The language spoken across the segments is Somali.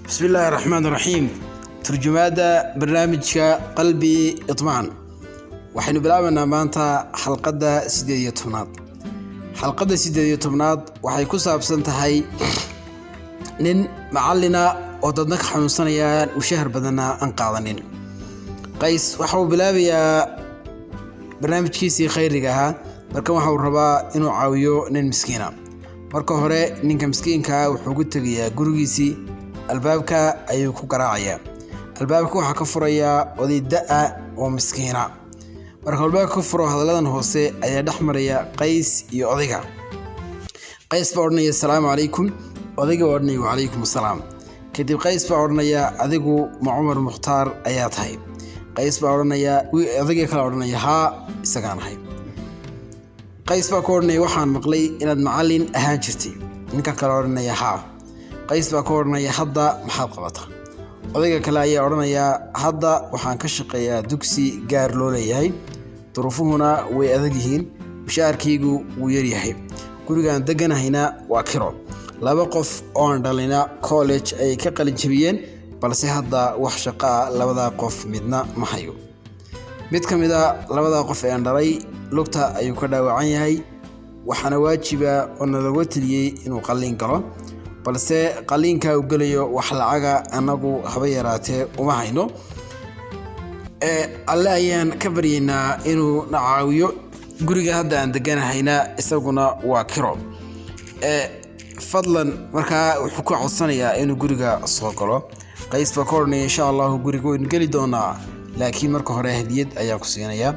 بسم الله الرحمن الرحيم. ترجمة برنامج قلبي اطمئن. وحين بلعبنا مانتا حلقة سيدية تمناد. حلقة سيدية تمناد وحي كساب سنتهاي نين معلنا وددنك حنوصانيا وشهر بدنا انقاضنين. قيس وحاو بلابيا برنامج كيسي خيريقها marka waxa uu rabaa inuu caawiyo nin miskiina marka hore ninka miskiinka wuxuu ku tagayaa gurigiisii albaabka ayuu ku garaacayaa albaabka waxa ka furaya oday daa oo miskiina marka albaabka ka furo hadaladan hoose ayaa dhaxmaraya qays iyo odayga qays baa oranaya assalaamu calaykum odayga waa oranaya wa calaykum assalaam kadib qays baa oranaya adigu ma Umar Mukhtaar ayaa tahay qays baa oranaya odayga kala oranaya ha isagaan ahay qays baa koornay waxaan maqlay inaad macallin ahaan jirtay ninka kale oranaya ha qays baa koornay hadda maxaad qabataa odayga kale ayaa oranaya hadda waxaan ka shaqeeyaa dugsi gaar loo leeyahay duruufuhuna way adag yihiin mushaarkaygu wuu yar yahay gurigaan deganahayna waa kiro laba qof oo dhalina college ay ka qalin jabiyeen balse hadda wax shaqo labada qof midna ma hayo mid kamida labada qof ee dhalay lugta ayuu ka dhaawacan yahay waxana waajiba oo lagu taliyay inuu qalliin galo balse qalliinka uu galayo wax lacaga anagu haba yaraatee uma hayno alla ayaan ka baryaynaa inuu nacaawiyo guriga hadda aan deganahayna isaguna waa kiro fadlan markaa wuxuu ku codsanayaa inuu guriga soo galo qays baa koornay insha Allah guriga uu gali doonaa laakiin marka hore hadiyad ayaa ku siinaya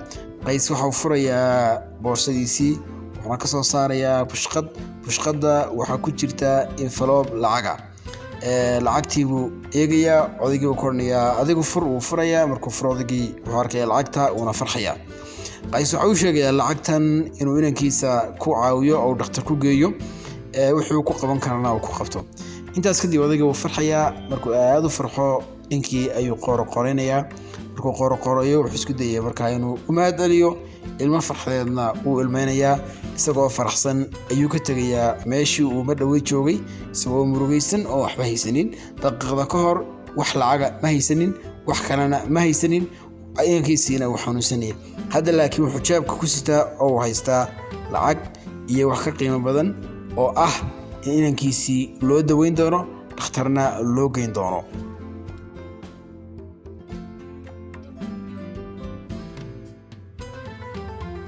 qays waxa uu furayaa boorsadiisii waxaan ka soo saarayaa bushqada waxa ku jirta envelope lacaga lacagtii buu eegaya odayga uu kornaya adigu uu furaya markuu furo odaygii wuxuu arkay lacagta una farxaya qays waxa uu sheegay lacagtan inuu inankiisa ku caawiyo oo dhakhtar ku geeyo wuxuu ku qaban karana uu ku qabto intaas kadib odayga uu farxaya markuu aad u farxo inkii ayuu qoranaya markuu qorayo wuxuu isku dayay markaa inuu umaad aliyo ilmo farxadeedna uu ilmeynaya isagoo faraxsan ayuu ka tagayaa meeshii uu ma dhawey joogay isagoo murugaysan oo waxba haysanin daqiiqada ka hor wax lacaga ma haysanin wax kalena ma haysanin ayinkiisina uu xanuunsanay hadda laakiin wuxuu jeebka ku sitaa oo haystaa lacag iyo wax ka qiimo badan oo ah in inankiisii loo daweyn doono dhakhtarna loo geyn doono